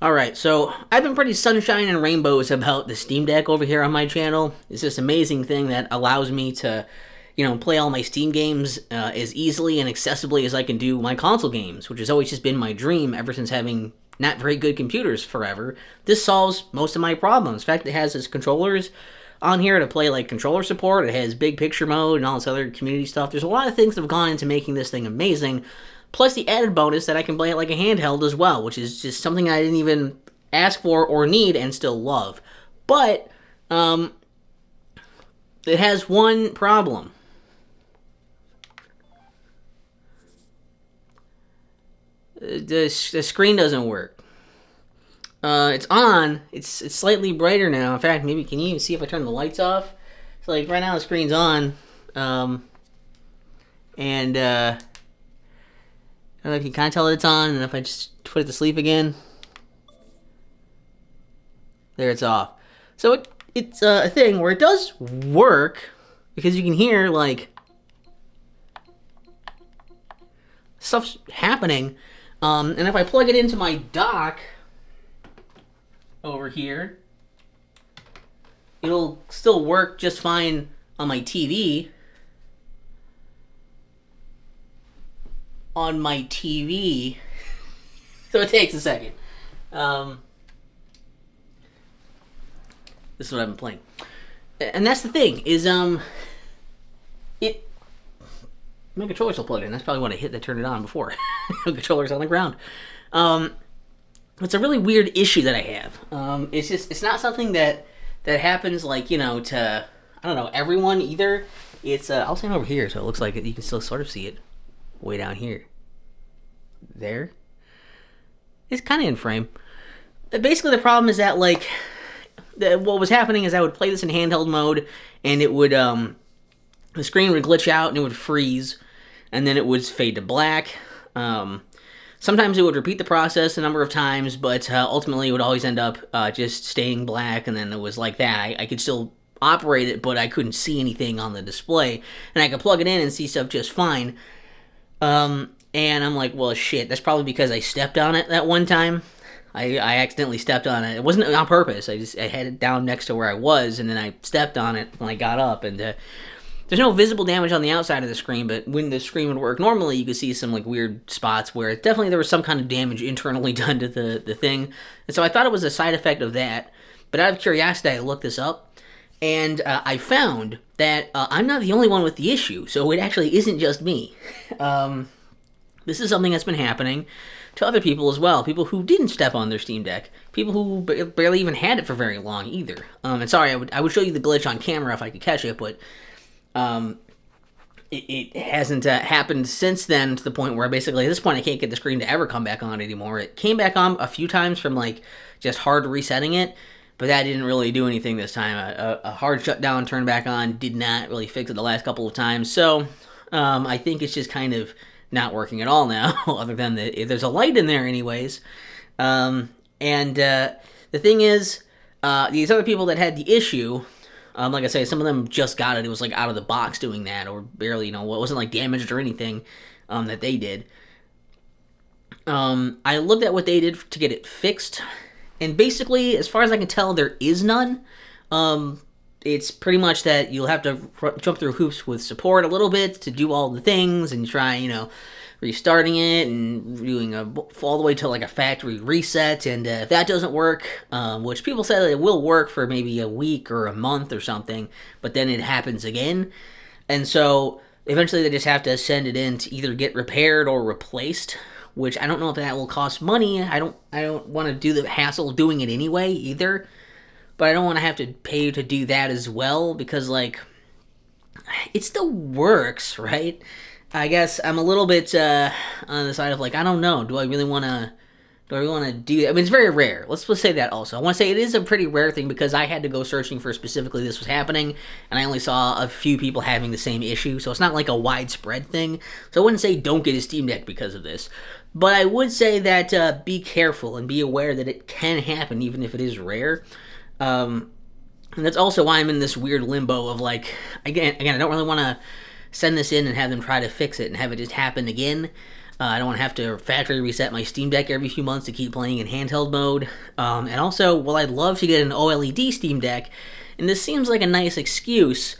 Alright, so I've been pretty sunshine and rainbows about the Steam Deck over here on my channel. It's this amazing thing that allows me to, play all my Steam games as easily and accessibly as I can do my console games, which has always just been my dream ever since having not very good computers forever. This solves most of my problems. In fact, it has its controllers on here to play like controller support. It has big picture mode and all this other community stuff. There's a lot of things that have gone into making this thing amazing. Plus the added bonus that I can play it like a handheld as well, which is just something I didn't even ask for or need and still love. But, it has one problem. The screen doesn't work. It's on. It's slightly brighter now. In fact, maybe can you even see if I turn the lights off? So like right now the screen's on. I don't know if you can kind of tell that it's on, and if I just put it to sleep again, there it's off. So it's a thing where it does work, because you can hear, like, stuff's happening. And if I plug it into my dock over here, it'll still work just fine on my TV. So it takes a second. This is what I've been playing. And that's the thing, is, my controller's still plugged in. That's probably what I hit that turned it on before. The controller's on the ground. It's a really weird issue that I have. It's not something that happens, like, to, I don't know, everyone either. It's, I'll stand over here so it looks like you can still sort of see it. Way down here. There. It's kind of in frame. But basically the problem is that, like, what was happening is I would play this in handheld mode, and it would, the screen would glitch out and it would freeze, and then it would fade to black. Sometimes it would repeat the process a number of times, but ultimately it would always end up just staying black, and then it was like that. I could still operate it, but I couldn't see anything on the display, and I could plug it in and see stuff just fine. And I'm like, well, shit, that's probably because I stepped on it that one time. I accidentally stepped on it. It wasn't on purpose. I had it down next to where I was, and then I stepped on it when I got up, and there's no visible damage on the outside of the screen, but when the screen would work normally, you could see some, like, weird spots where definitely there was some kind of damage internally done to the thing. And so I thought it was a side effect of that, but out of curiosity, I looked this up. And I found that I'm not the only one with the issue, so it actually isn't just me. This is something that's been happening to other people as well. People who didn't step on their Steam Deck. People who barely even had it for very long either. And sorry, I would show you the glitch on camera if I could catch it, but it hasn't happened since then, to the point where basically at this point I can't get the screen to ever come back on anymore. It came back on a few times from, like, just hard resetting it. But that didn't really do anything this time. A hard shutdown, turn back on, did not really fix it the last couple of times. So I think it's just kind of not working at all now, other than there's a light in there anyways. The thing is, these other people that had the issue, like I say, some of them just got it. It was like out of the box doing that, or barely, it wasn't like damaged or anything that they did. I looked at what they did to get it fixed. And basically, as far as I can tell, there is none. It's pretty much that you'll have to jump through hoops with support a little bit to do all the things and try, restarting it and doing all the way to like a factory reset. And if that doesn't work, which people say that it will work for maybe a week or a month or something, but then it happens again. And so eventually they just have to send it in to either get repaired or replaced, which I don't know if that will cost money. I don't want to do the hassle of doing it anyway either, but I don't want to have to pay to do that as well, because, like, it still works, right? I guess I'm a little bit on the side of, like, I don't know, do I really want to do that? I mean, it's very rare. Let's say that also. I want to say it is a pretty rare thing, because I had to go searching for specifically this was happening, and I only saw a few people having the same issue, so it's not like a widespread thing. So I wouldn't say don't get a Steam Deck because of this. But I would say that be careful and be aware that it can happen, even if it is rare. And that's also why I'm in this weird limbo of, like, again, I don't really want to send this in and have them try to fix it and have it just happen again. I don't want to have to factory reset my Steam Deck every few months to keep playing in handheld mode. And also, well, I'd love to get an OLED Steam Deck, and this seems like a nice excuse.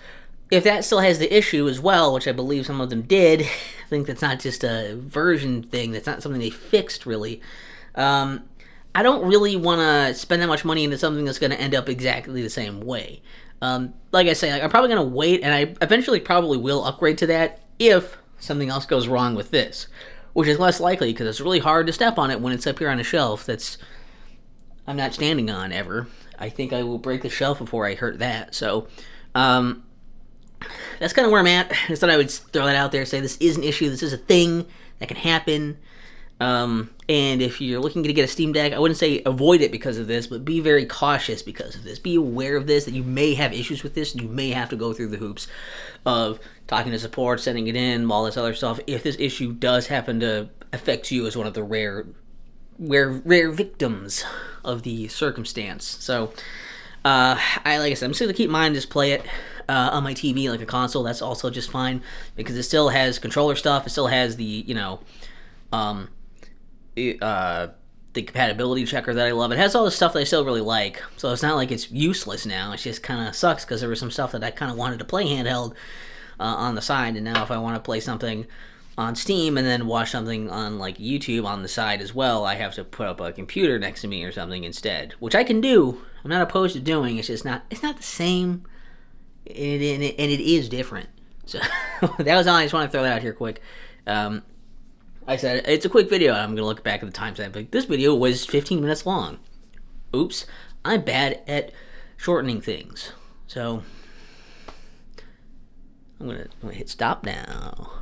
If that still has the issue as well, which I believe some of them did, I think that's not just a version thing, that's not something they fixed really. I don't really want to spend that much money into something that's going to end up exactly the same way. Like I say, I'm probably going to wait, and I eventually probably will upgrade to that if something else goes wrong with this, which is less likely because it's really hard to step on it when it's up here on a shelf that's I'm not standing on ever. I think I will break the shelf before I hurt that. So that's kind of where I'm at. I just thought I would throw that out there, say this is an issue, this is a thing that can happen. And if you're looking to get a Steam Deck, I wouldn't say avoid it because of this, but be very cautious because of this. Be aware of this, that you may have issues with this, and you may have to go through the hoops of talking to support, sending it in, all this other stuff, if this issue does happen to affect you as one of the rare victims of the circumstance. So, like I said, I'm just going to keep mine, just play it on my TV like a console. That's also just fine, because it still has controller stuff, it still has the, the compatibility checker that I love. It has all the stuff that I still really like, so it's not like it's useless now. It just kind of sucks because there was some stuff that I kind of wanted to play handheld on the side, and now if I want to play something on Steam and then watch something on like YouTube on the side as well, I have to put up a computer next to me or something instead, which I can do. I'm not opposed to doing. It's just not the same, and it is different. So that was all. I just want to throw that out here quick. I said it's a quick video. I'm gonna look back at the timestamp. Like, this video was 15 minutes long. Oops, I'm bad at shortening things. So I'm gonna hit stop now.